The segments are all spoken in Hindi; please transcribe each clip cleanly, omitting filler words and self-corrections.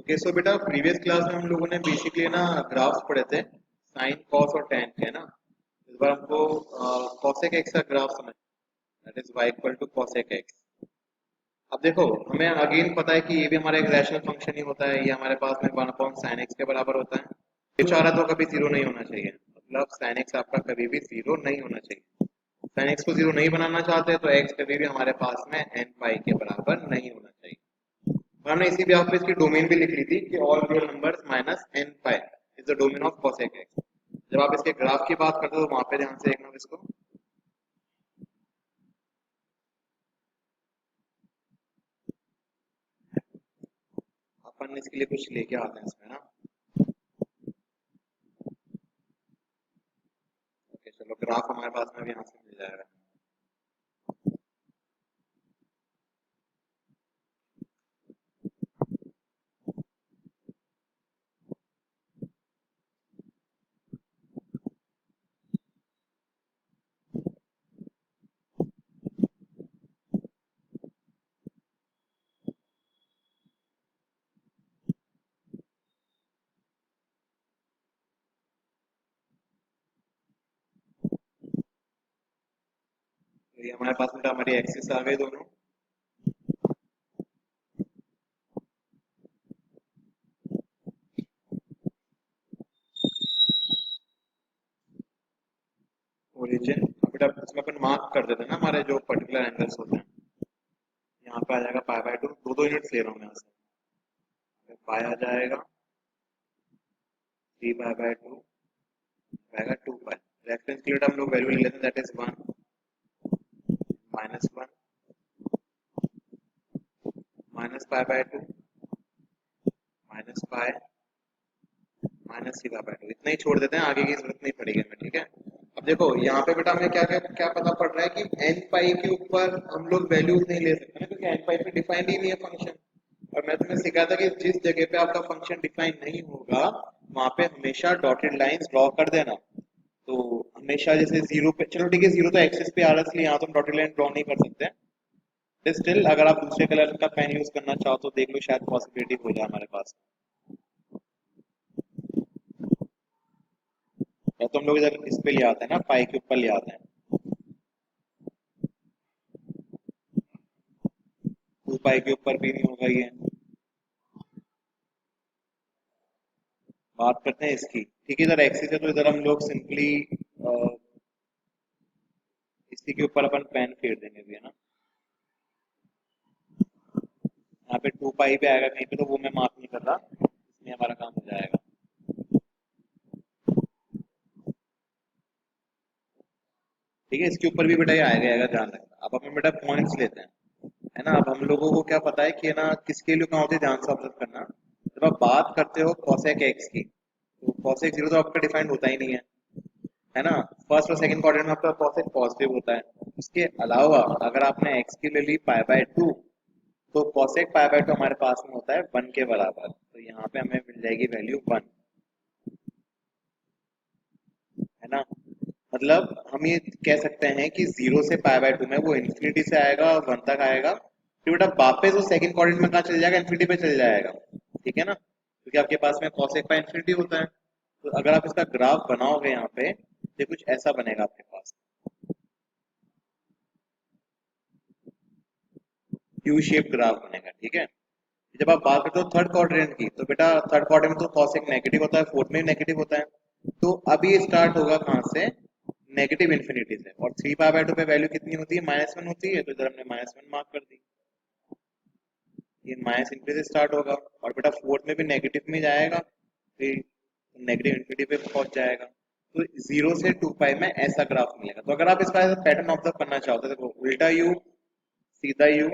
ओके सो बेटा प्रीवियस क्लास में हम लोगों ने बेसिकली ना ग्राफ्स पढ़े थे साइन कॉस और टेन के ना। इस बार हमको कॉसेक एक्स का ग्राफ समझ, that is y equal to cosec x. अब देखो हमें अगेन पता है कि ये भी हमारा एक रैशनल फंक्शन ही होता है, ये हमारे पास में 1/sin x के बराबर होता है। ये चाह रहा तो कभी जीरो नहीं होना चाहिए, मतलब sin x आपका कभी भी जीरो नहीं होना चाहिए। sin x को जीरो नहीं बनाना चाहते तो x कभी भी हमारे पास में n पाई के बराबर नहीं होना चाहिए। और हमने इसी ब्याह पे इसकी डोमेन भी लिख ली थी कि all real numbers minus n pi is the domain of cosec x। जब आप इसके ग्राफ की बात करते हो तो वहां पे ध्यान से देखना इसको। अपन इसके लिए कुछ लेके आते हैं इसमें ना। ओके चलो ग्राफ हमारे पास में भी यहाँ से मिल जाएगा। तो ये हमारे पास में हमारी एक्सिस आ गई दोनों। ओरिजिन बेटा इसमें अपन मार्क कर देते हैं ना हमारे जो पर्टिकुलर एंगल्स होते हैं। यहाँ पे आ जाएगा पाई बाय टू, दो दो यूनिट्स ले रहा हूँ मैं यहाँ से। पाई आ जाएगा 3 पाई बाय 2 आएगा 2 पाई। रेफरेंस के लिए हम लोग वैल्यू ले लेते हैं, that is 1 -1 -pi by 2 -pi -3 pi by 2, इतना ही छोड़ देते हैं, आगे की जरूरत नहीं पड़ेगी हमें, ठीक है। अब देखो यहाँ पे बेटा हमें क्या क्या क्या पता पड़ रहा है कि एन पाई के ऊपर हम लोग वैल्यूज नहीं ले सकते ना, क्योंकि एन पाई पे डिफाइंड ही नहीं है फंक्शन। और मैं तुम्हें सिखाया था कि जिस जगह पे आपका फंक्शन डिफाइन नहीं होगा वहां पे हमेशा डॉटेड लाइंस ड्रॉ कर देना। तो हमेशा जैसे जीरो पे, चलो ठीक है जीरो तो एक्सिस पे आ रहा है इसलिए यहाँ तो डॉटेड लाइन ड्रॉ नहीं कर सकते। स्टिल अगर आप दूसरे कलर का पेन यूज करना चाहो तो देख लो, शायद पॉसिबिलिटी हो जाए हमारे पास। या तो हम लोग इधर इस पे ले आते हैं ना, पाई के ऊपर ले आते हैं। 2 पाई के ऊपर भी नहीं होगा ये। बात करते हैं इसकी, ठीक है इधर एक्सिस है तो इधर हम लोग सिंपली इसी के ऊपर अपन पेन फेर देंगे भी, है ना। यहाँ पे 2 पाई पे आएगा कहीं पे, तो वो मैं मार्क नहीं कर रहा, इसमें हमारा काम हो जाएगा। ठीक है इसके ऊपर भी बेटा ये आएगा आएगा, ध्यान रखना। अब अपन बेटा पॉइंट्स लेते हैं, है ना। अब हम लोगों को क्या पता है कि है ना किसके लिए कहाँ होते हैं, ध्यान से ऑब्जर्व करना। जब आप बात करते हो cosec x की, तो cosec जीरो तो आपका डिफाइंड होता ही नहीं है ना। फर्स्ट और सेकंड क्वाड्रेंट में आपका cosec पॉजिटिव होता है। उसके अलावा अगर आपने x की ले ली पाई बाय 2, तो cosec पाई बाय 2 हमारे पास में होता है 1 के बराबर, तो यहाँ पे हमें मिल जाएगी वैल्यू 1, है ना। मतलब हम ये कह सकते हैं कि 0 से पाई बाय 2 में वो इन्फिनिटी से आएगा और 1 तक आएगा, फिर बेटा वापस वो सेकंड क्वाड्रेंट में कहाँ चले जाएगा, इन्फिनिटी पे चले जाएगा। ठीक है ना, क्योंकि आपके पास में cosec पाई इन्फिनिटी होता है। तो अगर आप इसका ग्राफ बनाओगे यहाँ पे, ये कुछ ऐसा बनेगा आपके पास, यू शेप ग्राफ बनेगा, ठीक है। जब आप बात करते हो थर्ड क्वाड्रेंट की, तो बेटा थर्ड क्वाड्रेंट में तो cosec नेगेटिव होता है, फोर्थ में भी नेगेटिव होता है। तो अभी ये स्टार्ट होगा कहाँ से, नेगेटिव इन्फिनिटी से। और 3 पाई बाय 2 पे वैल्यू कितनी होती है, -1 होती है, तो इधर हमने -1 मार्क कर दी। ये माइनस इन्फिनिटी से स्टार्ट होगा और बेटा फोर्थ में भी नेगेटिव में जाएगा, फिर नेगेटिव इन्फिनिटी पे पहुंच जाएगा। तो 0 से 2 पाई में ऐसा ग्राफ मिलेगा। तो अगर आप इसका पैटर्न ऑब्जर्व करना चाहो तो देखो, उल्टा यू, सीधा यू,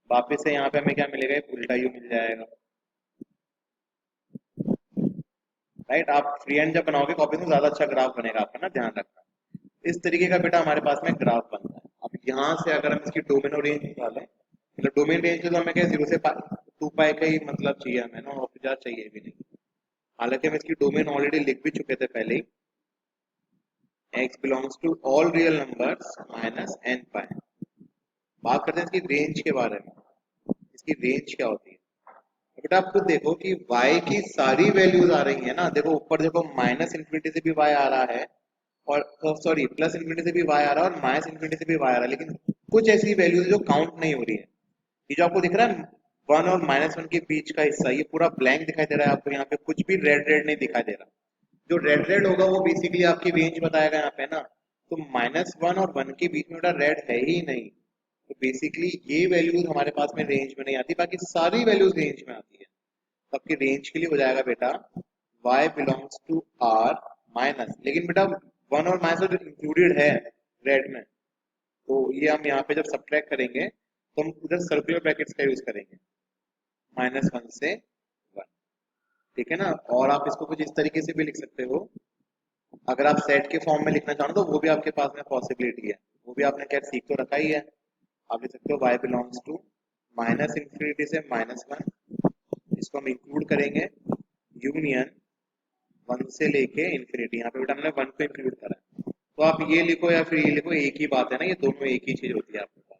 वापिस से यहाँ पे हमें क्या मिलेगा, एक उल्टा यू मिल जाएगा। राइट, आप फ्री हैंड जब बनाओगे कॉपी में ज्यादा अच्छा ग्राफ बनेगा आपका ना, ध्यान रखना। इस तरीके का बेटा हमारे पास में ग्राफ बनता है। अब यहाँ से अगर हम इसकी डोमेन और रेंज निकालें, मतलब डोमेन रेंज तो हमें क्या 0 से 2 पाई का ही मतलब चाहिए हमें ना, और ज्यादा चाहिए भी नहीं। हालांकि हम इसकी डोमेन ऑलरेडी लिख भी चुके थे पहले ही, x belongs to all real numbers minus n pi. बात करते हैं इसकी रेंज के बारे में, इसकी रेंज क्या होती है। बेटा आप खुद देखो कि y की सारी वैल्यूज आ रही है ना, देखो ऊपर देखो माइनस इन्फिनिटी से भी y आ रहा है, और सॉरी प्लस इन्फिनिटी से भी y आ रहा है, और माइनस इन्फिनिटी से भी y आ रहा है, लेकिन कुछ ऐसी वैल्यूज जो काउंट नहीं हो रही है। ये जो आपको दिख रहा है वन और माइनस वन के बीच का हिस्सा, ये पूरा ब्लैंक दिखाई दे रहा है आपको, यहाँ पे कुछ भी रेड रेड नहीं दिखाई दे रहा। जो रेड रेड होगा वो बेसिकली आपकी रेंज बताएगा यहाँ पे ना, तो माइनस वन और वन के बीच में बेटा रेड है ही नहीं, तो बेसिकली ये वैल्यूज हमारे पास में रेंज में नहीं आती, बाकी सारी वैल्यूज रेंज में आती है। तो आपकी रेंज के लिए हो जाएगा बेटा y belongs to r minus, लेकिन बेटा वन और माइनस तो इंक्लूडेड है रेड में, तो ये हम यहाँ पे जब सब्ट्रैक्ट करेंगे तो हम उधर सर्कुलर ब्रैकेट्स का यूज करेंगे, माइनस वन से वन। ठीक है ना, और आप इसको कुछ इस तरीके से भी लिख सकते हो, अगर आप सेट के फॉर्म में लिखना चाहो तो वो भी आपके पास में पॉसिबिलिटी है, वो भी आपने खैर सीख तो रखा ही है। आप लिख सकते हो y belongs to minus infinity से माइनस वन, इसको हम इंक्लूड करेंगे यूनियन वन से लेके इंफिनिटी, यहाँ पे बेटा हमने वन को इंक्लूड करा है, तो आप ये लिखो या फिर ये लिखो, एक ही बात है ना, ये दोनों एक ही चीज होती है आपके पास।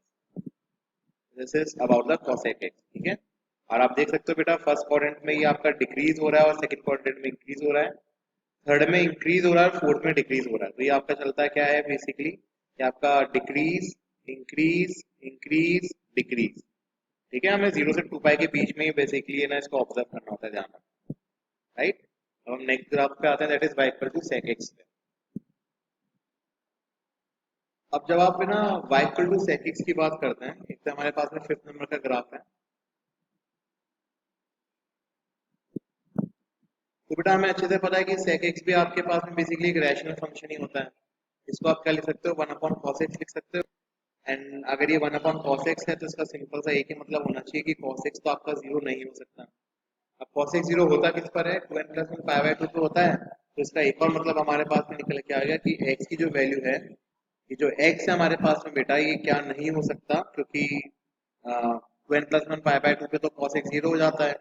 This is about the cosec x, ठीक है। और आप देख सकते हो बेटा फर्स्ट क्वाड्रेंट में ये आपका डिक्रीज हो रहा है और सेकंड क्वाड्रेंट में इंक्रीज हो रहा है, थर्ड में इंक्रीज हो रहा है और फोर्थ में डिक्रीज हो रहा है, तो ये आपका चलता है क्या है बेसिकली, कि आपका डिक्रीज इंक्रीज इंक्रीज डिक्रीज। ठीक है, हमें 0 से 2 पाई के बीच में ही बेसिकली है ना इसको ऑब्जर्व करना होता है, ध्यान रखना, राइट। अब हम नेक्स्ट ग्राफ पे आते हैं, that is y equal to sec x पे। अब जब आप ना y equal to sec x की बात करते हैं, एक तो हमारे पास में फिफ्थ नंबर का ग्राफ है, तो बेटा हमें अच्छे से पता है कि sec x भी आपके पास में बेसिकली एक रैशनल फंक्शन ही होता है। इसको आप क्या लिख सकते हो, वन अपॉन cos x लिख सकते हो, एंड अगर ये वन अपॉन cos x है तो इसका सिंपल सा एक ही मतलब होना चाहिए कि cos x तो आपका जीरो नहीं हो सकता। अब cos x जीरो होता किस पर है, 2n plus one pi by two पे होता है, तो इसका एक और मतलब हमारे पास में निकल के आ गया कि x की जो वैल्यू है, ये जो x है हमारे पास में बेटा, ये क्या नहीं हो सकता, क्योंकि 2n plus one pi by two पे तो cos x जीरो हो जाता है,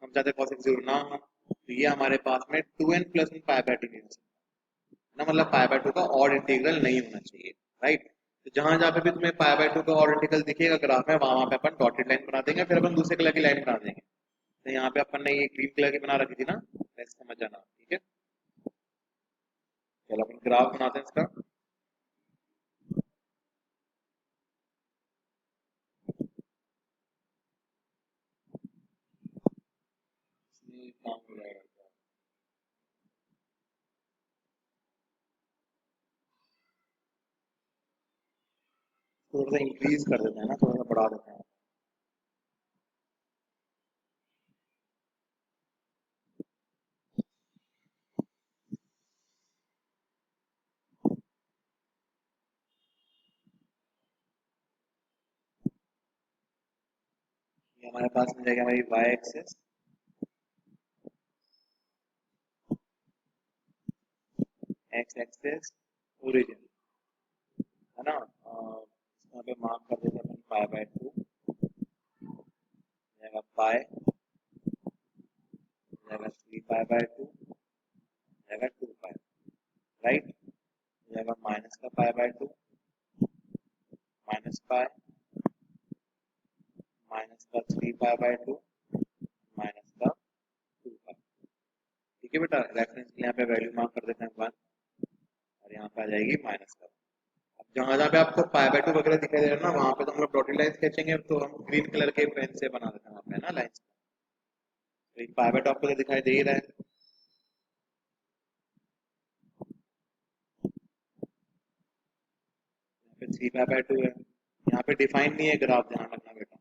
हम चाहते cos x जीरो ना हो, तो ये हमारे पास में 2n plus one pi by two नहीं हो सकता ना, मतलब पाई बाई टू का ऑड इंटीग्रल नहीं होना चाहिए, राइट। तो जहां जहां पे भी तुम्हें पाई बाई टू का ऑड इंटीग्रल दिखेगा ग्राफ में, वहां वहां पे अपन डॉटेड लाइन बना देंगे, फिर अपन दूसरे कलर की लाइन बना देंगे। तो यहाँ पे अपन ने ये ग्रीन कलर की बना रखी थी ना, ऐसे समझ जाना, ठीक है। चलो अपन ग्राफ बनाते हैं इसका। ये काम हो जाएगा, थोड़ा सा इंक्रीज कर देते हैं ना, थोड़ा सा बढ़ा देते हैं। ये हमारे पास मिल जाएगा हमारी y axis, x axis, origin, है ना। यहाँ पे मार्क कर देते हैं अपन पाई बाय टू, जाएगा पाई, जाएगा थ्री पाई बाय टू, जाएगा टू पाई, राइट, जाएगा माइनस का pi by two, minus pi, minus का three pi by two, minus का टू पाई। ठीक है बेटा, रेफरेंस के लिए यहाँ पे वैल्यू मार्क कर देते हैं वन, और यहाँ पे आ जाएगी माइनस का। अब जहाँ जहाँ पे आपको पाई बाय टू वगैरह दिखाई दे रहा है ना, वहाँ पे तो हम लोग डॉटेड लाइन खींचेंगे, तो हम ग्रीन कलर के पेन से बना देते हैं वहाँ पे ना लाइन, तो पाई बाय टू आपको तो दिखाई दे ही रहा है। यहाँ पे थ्री पाई बाय टू है, यहाँ पे डिफाइन नहीं है ग्राफ, ध्यान रखना बेटा।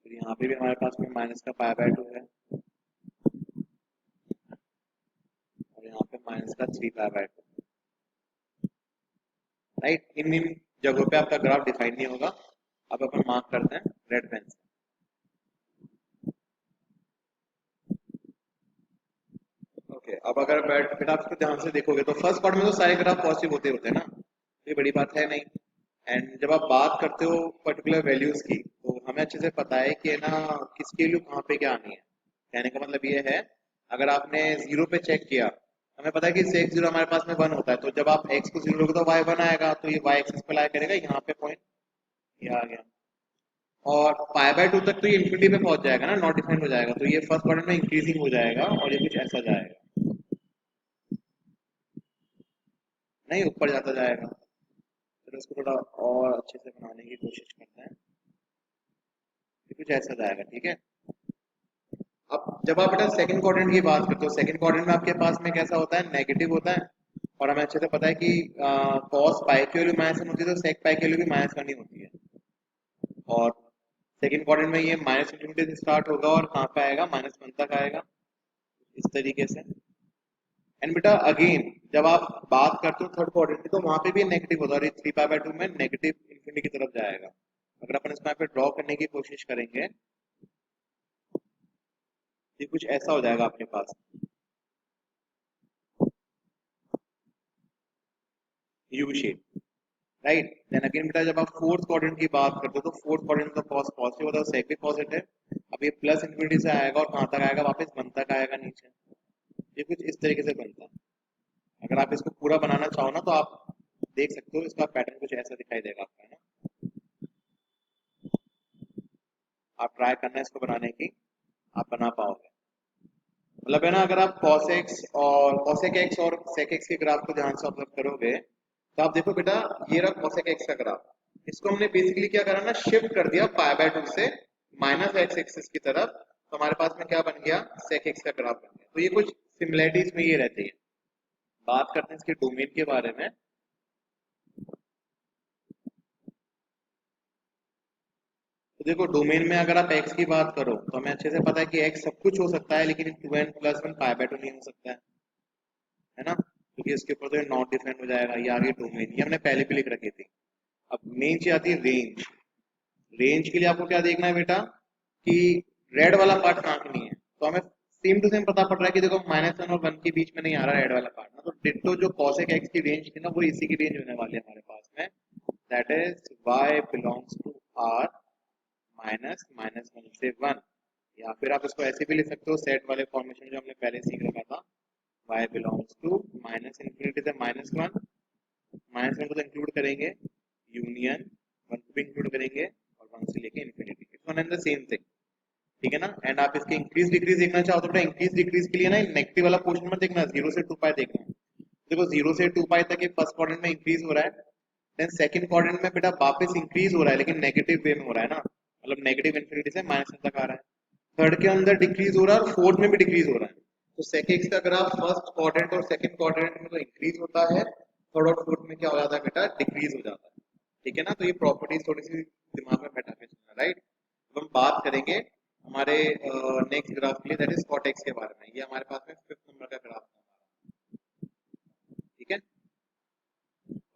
फिर यहाँ पे भी हमारे पास में माइनस का पाई बाय टू है, और यहाँ पे माइनस का three pi by two, right. इन इन जगहों पे आपका ग्राफ डिफाइन नहीं होगा। अब अपन मार्क करते हैं रेड पेन से। ओके, अब अगर बेटा आप इसको ध्यान से देखोगे तो फर्स्ट पार्ट में तो सारे ग्राफ पॉजिटिव होते होते हैं ना, ये बड़ी बात है नहीं। एंड जब आप बात करते हो पर्टिकुलर वैल्यूज की, तो हमें अच्छे से पता है कि है ना किसकी वैल्यू कहाँ पे क्या आनी है। कहने का मतलब ये है, अगर आपने जीरो पे चेक किया, हमें पता है कि सेक जीरो हमारे पास में वन होता है, तो जब आप एक्स को जीरो लोगे तो वाई वन आएगा, तो ये वाई एक्सिस पे लाई करेगा, यहाँ पे पॉइंट ये आ गया। और पाई बाय टू तक तो ये इन्फिनिटी पे पहुंच जाएगा ना, नॉट डिफाइंड हो जाएगा, तो ये फर्स्ट क्वाड्रेंट में इंक्रीजिंग हो जाएगा और ये कुछ ऐसा जाएगा, नहीं ऊपर जाता जाएगा। फिर उसको थोड़ा और अच्छे से बनाने की कोशिश करते हैं, ये कुछ ऐसा जाएगा, ठीक है। अब जब आप बेटा सेकंड क्वाड्रेंट की बात करते हो, सेकंड क्वाड्रेंट में आपके पास में कैसा होता है, नेगेटिव होता है। और हमें अच्छे से पता है कि कॉस पाई की वैल्यू माइनस वन होती है, तो सेक पाई की वैल्यू भी माइनस वन ही होती है। और सेकंड क्वाड्रेंट में ये माइनस इंफिनिटी से स्टार्ट होगा और कहाँ पे आएगा, माइनस वन तक आएगा, इस तरीके से। एंड बेटा अगेन जब आप बात करते हो थर्ड क्वाड्रेंट की, तो वहां पे भी नेगेटिव होता है, और ये थ्री पाई बाय टू में नेगेटिव इंफिनिटी की तरफ जाएगा। अगर अपन इसको यहाँ पे ड्रॉ करने की कोशिश करेंगे, ये कुछ ऐसा हो जाएगा आपके पास, U shape, right. Then again बेटा जब आप फोर्थ क्वाड्रेंट की बात करते हो, तो फोर्थ क्वाड्रेंट का कॉस पॉजिटिव होता है, सेक भी पॉजिटिव। अब ये प्लस इंफिनिटी से आएगा और कहाँ तक आएगा, वापस वन तक आएगा नीचे। ये कुछ इस तरीके से बनता है। अगर आप इसको पूरा बनाना चाहो ना, तो आप देख सकते हो इसका पैटर्न कुछ ऐसा दिखाई देगा आपका, है ना। आप ट्राई करना है इसको बनाने की, आप बना पाओगे। मतलब है ना, अगर आप cos x और cosec x और sec x के ग्राफ को ध्यान से ऑब्जर्व करोगे, तो आप देखो बेटा, ये रहा cosec x का ग्राफ। इसको हमने बेसिकली क्या करा ना, शिफ्ट कर दिया पाई बाय टू से माइनस एक्स एक्सिस की तरफ, तो हमारे पास में क्या बन गया, sec x का ग्राफ बन गया। तो ये कुछ सिमिलरिटीज में ये रहती है। बात करते हैं इसके डोमेन के बारे में। तो देखो डोमेन में अगर आप x की बात करो, तो हमें अच्छे से पता है कि x सब कुछ हो सकता है, लेकिन two n plus one pi by two नहीं हो सकता है ना, क्योंकि इसके ऊपर तो नॉट डिफाइंड हो जाएगा। ये आगे डोमेन, ये हमने पहले भी लिख रखी थी। अब मेन चीज आती है रेंज। रेंज के लिए आपको क्या देखना है बेटा, कि रेड वाला पार्ट कहाँ के नहीं है। तो हमें सेम टू सेम पता पड़ रहा है कि देखो माइनस वन और वन के बीच में नहीं आ रहा रेड वाला पार्ट ना, तो डिट्टो जो cosec x की रेंज थी ना, वो इसी की रेंज होने वाली है हमारे पास में, that is y belongs to r minus minus one से वन। या फिर आप इसको ऐसे भी लिख सकते हो, सेट वाले फॉर्मेशन जो हमने पहले सीख रखा था, y belongs to minus infinity से माइनस वन, माइनस वन को तो इंक्लूड करेंगे, यूनियन वन को भी इंक्लूड करेंगे, और वन से लेके infinity, it's one and the same thing, ठीक है ना। एंड आप इसके इंक्रीज डिक्रीज देखना चाहो तो इंक्रीज डिक्रीज के लिए ना नेगेटिव वाला पोर्शन में देखना, जीरो से टू पाई देखना। देखो जीरो से टू पाई तक फर्स्ट क्वाड्रेंट में इंक्रीज हो रहा है, देन सेकंड क्वाड्रेंट में बेटा वापस इंक्रीज हो रहा है, लेकिन नेगेटिव वे में हो रहा है ना, मतलब नेगेटिव इन्फिनिटी से माइनस तक आ रहा है। थर्ड के अंदर डिक्रीज हो रहा है और फोर्थ में भी डिक्रीज हो रहा है। तो सेक एक्स का ग्राफ फर्स्ट क्वाड्रेंट और सेकंड क्वाड्रेंट में तो इंक्रीज होता है, थर्ड और फोर्थ में क्या हो जाता है बेटा, डिक्रीज हो जाता है, ठीक है ना। तो ये प्रॉपर्टीज थोड़ी सी दिमाग में बैठा के चलना, राइट। अब हम बात करेंगे हमारे नेक्स्ट ग्राफ के लिए, दैट इज कॉट एक्स के बारे में। ये हमारे पास में फिफ्थ नंबर का ग्राफ है, ठीक है।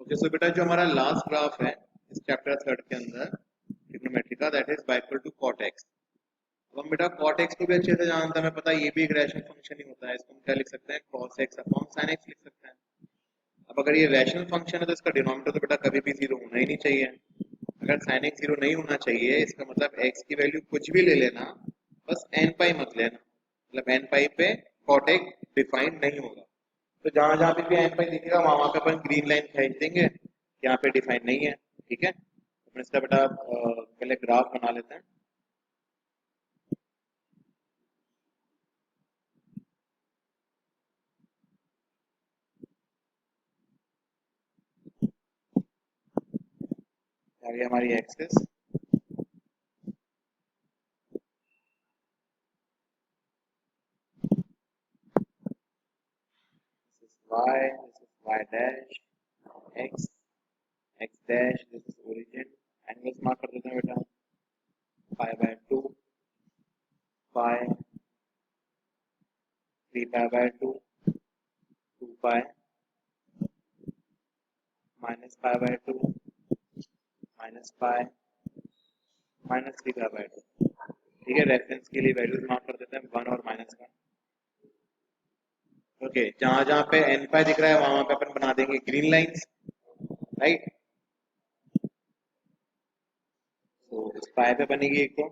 ओके सो बेटा जो हमारा लास्ट ग्राफ है इस चैप्टर थर्ड के अंदर ट्रिग्नोमेट्री का, that is y equal to cot x. अब हम बेटा कॉट एक्स को भी अच्छे से जानते हैं, हमें पता है ये भी एक रैशनल फंक्शन ही होता है। इसको हम क्या लिख सकते हैं, cos x upon sine x लिख सकते हैं। अब अगर ये रैशनल फंक्शन है, तो इसका डिनोमिनेटर तो बेटा कभी भी जीरो होना ही नहीं चाहिए। अगर साइन एक्स जीरो नहीं होना चाहिए, इसका मतलब एक्स की वैल्यू कुछ भी ले लेना, बस एन पाई मत लेना, मतलब एन पाई पे कॉट एक्स डिफाइन नहीं होगा। तो जहां जहां पे भी एन पाई दिखेगा, वहां वहां पे अपन ग्रीन लाइन खींच देंगे, यहाँ पे डिफाइन नहीं है, ठीक है। अपन इसका बेटा पहले ग्राफ बना लेते हैं। आगे हमारी access, y, this is y dash, x, x dash, this is origin। Angles mark कर देते हैं बेटा, pi by two, pi, three pi by two, two pi, minus pi by two, minus pi, minus three pi by two, ठीक है। रेफरेंस के लिए वैल्यूज मार्क कर देते हैं, वन और माइनस वन। ओके, जहां जहां पे एन पाई दिख रहा है, वहां वहां पे अपन बना देंगे ग्रीन लाइंस, राइट। तो इस पाई पे बनेगी एक तो,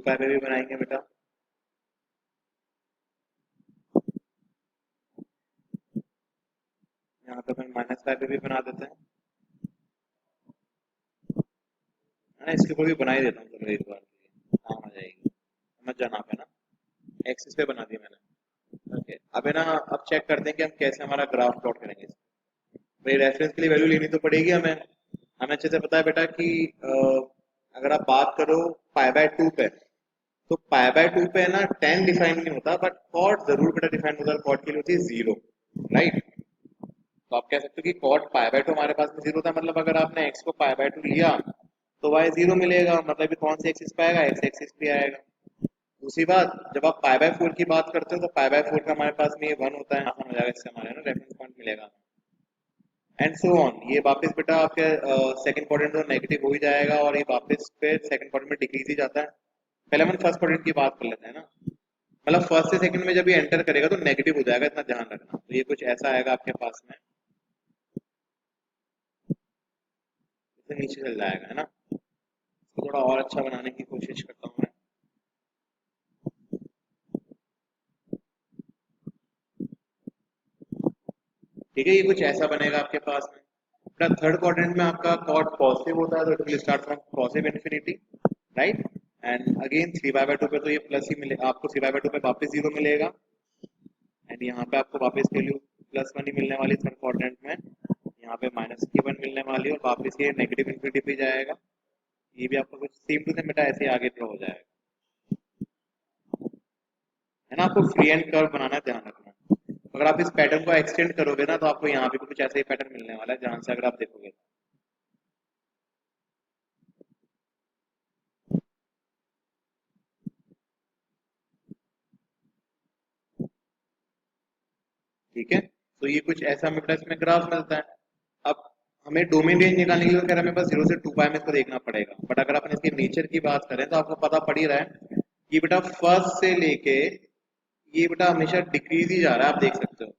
पाई पे भी बनाएंगे बेटा, यहाँ पे अपन माइनस पाई पे भी बना देते हैं, है ना। इसके ऊपर भी बना ही देता हूँ, चलो एक बार के लिए काम आ जाएगी, समझ जाना पे ना। एक्सिस पे बना दिया मैंने। ओके, अब है ना, अब चेक करते हैं कि हम कैसे हमारा ग्राफ प्लॉट करेंगे। भाई रेफरेंस के लिए वैल्यू लेनी तो पड़ेगी हमें। हमें अच्छे से पता है बेटा कि अगर आप बात करो पाई बाय टू पे, तो पाई बाय टू पे है ना टेन डिफाइन नहीं होता, बट कॉट जरूर बेटा डिफाइन होता है। कॉट के लिए होती है जीरो, राइट। तो आप कह सकते हो कि कॉट पाई बाय टू हमारे पास में जीरो था, मतलब अगर आपने एक्स को पाई बाय टू लिया तो वाई जीरो मिलेगा, मतलब ये कौन सी एक्सिस पे आएगा, एक्स एक्सिस पे आएगा। दूसरी बात, जब आप पाई बाय फोर की बात करते हो तो पाई बाय फोर का हमारे पास में ये वन होता है, आसान हो जाएगा, इससे हमारे ना रेफरेंस पॉइंट मिलेगा, एंड सो ऑन। ये वापस बेटा आपके सेकंड क्वाड्रेंट में नेगेटिव हो ही जाएगा, और ये वापस पे सेकंड क्वाड्रेंट में डिक्रीज ही जाता है। पहले हम फर्स्ट क्वाड्रेंट की बात कर लेते हैं ना, मतलब फर्स्ट से सेकंड में जब ये एंटर करेगा तो नेगेटिव हो जाएगा, इतना ध्यान रखना। तो ये कुछ ऐसा आएगा आपके पास में, इससे नीचे चल जाएगा, है ना। इसको थोड़ा और अच्छा बनाने की कोशिश करता हूँ मैं। ठीक है, ये कुछ ऐसा बनेगा आपके पास में। अपना थर्ड क्वाड्रेंट में आपका कॉट पॉजिटिव होता है, तो it will start from positive infinity, right. And again three by by two पे तो ये प्लस ही मिले आपको, थ्री बाय बाय टू पे वापस जीरो मिलेगा, एंड यहाँ पे आपको वापस वैल्यू प्लस वन ही मिलने वाली थर्ड क्वाड्रेंट में, यहाँ पे माइनस की वन मिलने वाली है, और वापस ये नेगेटिव इन्फिनिटी पे जाएगा। ये भी आपको कुछ सेम टू सेम बेटा ऐसे आगे ड्रॉ हो जाएगा, है ना। आपको फ्री एंड कर्व बनाना है, ध्यान रखना। अगर आप इस पैटर्न को एक्सटेंड करोगे ना, तो आपको यहाँ पे कुछ ऐसा ही पैटर्न मिलने वाला है, ध्यान से अगर आप देखोगे। ठीक है, तो ये कुछ ऐसा हमें बेटा इसमें ग्राफ मिलता है। अब हमें डोमेन रेंज निकालने के लिए खैर हमें बस जीरो से टू पाई में इसको देखना पड़ेगा, बट अगर अपन इसके नेचर की बात करें तो आपको पता पड़ ही रहा है कि बेटा फर्स्ट से लेके ये बेटा हमेशा डिक्रीज ही जा रहा है, आप देख सकते हो,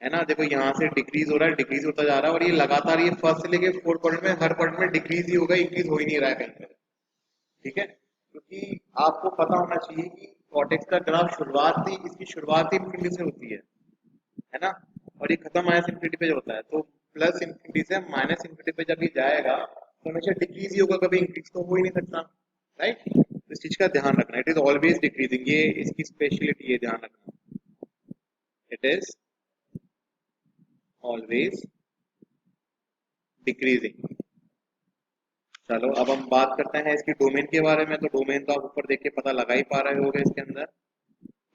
है ना। देखो यहाँ से डिक्रीज हो रहा है, डिक्रीज होता जा रहा है, और ये लगातार ये फर्स्ट से लेके फोर्थ क्वाड्रेंट में हर क्वाड्रेंट में डिक्रीज ही होगा, इंक्रीज हो ही नहीं रहा है कहीं पर। ठीक है, क्योंकि आपको पता होना चाहिए कि कॉर्टेक्स का ग्राफ शुरुआत ही इसकी शुरुआत ही इनफिनिटी से होती है ना। और ये खत्म माइनस इन्फिनिटी पे होता है, तो प्लस इन्फिनिटी से माइनस इन्फिनिटी पे जब ये जाएगा तो हमेशा डिक्रीज ही होगा, कभी इंक्रीज तो हो ही नहीं सकता, राइट। तो इस चीज का ध्यान रखना, इट इज ऑलवेज डिक्रीजिंग, ये इसकी स्पेशलिटी है, ध्यान रखना, इट इज ऑलवेज डिक्रीजिंग। चलो अब हम बात करते हैं इसकी डोमेन के बारे में। तो डोमेन तो आप ऊपर देख के पता लगा ही पा रहे होगे इसके अंदर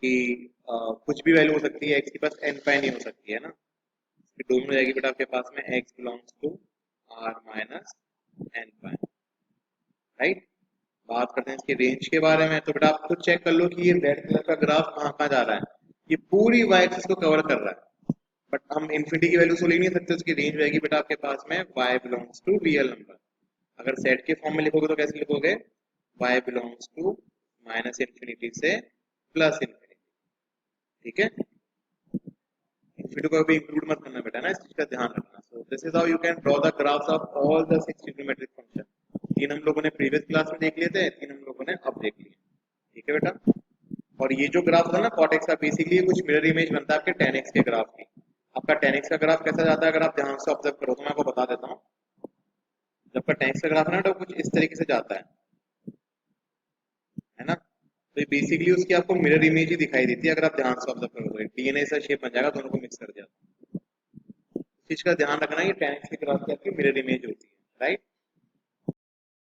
कि कुछ भी वैल्यू हो सकती है, एक्स की पास एन पाई नहीं हो सकती, है ना। डोमेन हो जाएगी बेटा आपके पास में x belongs to r minus n pi, right. बात करते हैं इसके रेंज के बारे में, तो बेटा आप खुद चेक कर लो कि ये रेड कलर का ग्राफ कहाँ कहाँ जा रहा है। ये पूरी वाई एक्सिस को कवर कर रहा है, बट हम इन्फिनिटी की वैल्यू तो ले नहीं सकते, उसकी रेंज रहेगी बेटा आपके पास में y belongs to real number. अगर सेट के फॉर्म में लिखोगे तो कैसे लिखोगे, y belongs to minus infinity से प्लस इन्फिनिटी। ठीक है, इन्फिनिटी को भी इंक्लूड मत करना बेटा ना, इस चीज का ध्यान रखना। So this is how you can draw the graphs of all the six trigonometric function. तीन हम लोगों ने प्रीवियस क्लास में देख लिए थे, तीन हम लोगों ने अब देख लिए। ठीक है बेटा, और ये जो ग्राफ था ना कॉट एक्स का, बेसिकली कुछ मिरर इमेज बनता है आपके टेन एक्स के ग्राफ की। आपका टेन एक्स का ग्राफ कैसा जाता है, अगर आप ध्यान से ऑब्जर्व करो तो मैं आपको बता देता हूँ। जब का टेन एक्स का ग्राफ है ना, तो कुछ इस तरीके से जाता है ना। तो ये बेसिकली उसकी आपको मिरर इमेज ही दिखाई देती है, अगर आप ध्यान से ऑब्जर्व करोगे डीएनए सा शेप बन जाएगा, दोनों को मिक्स कर दिया। इस चीज का ध्यान रखना, ये टेन एक्स के ग्राफ की आपकी मिरर इमेज होती है, राइट।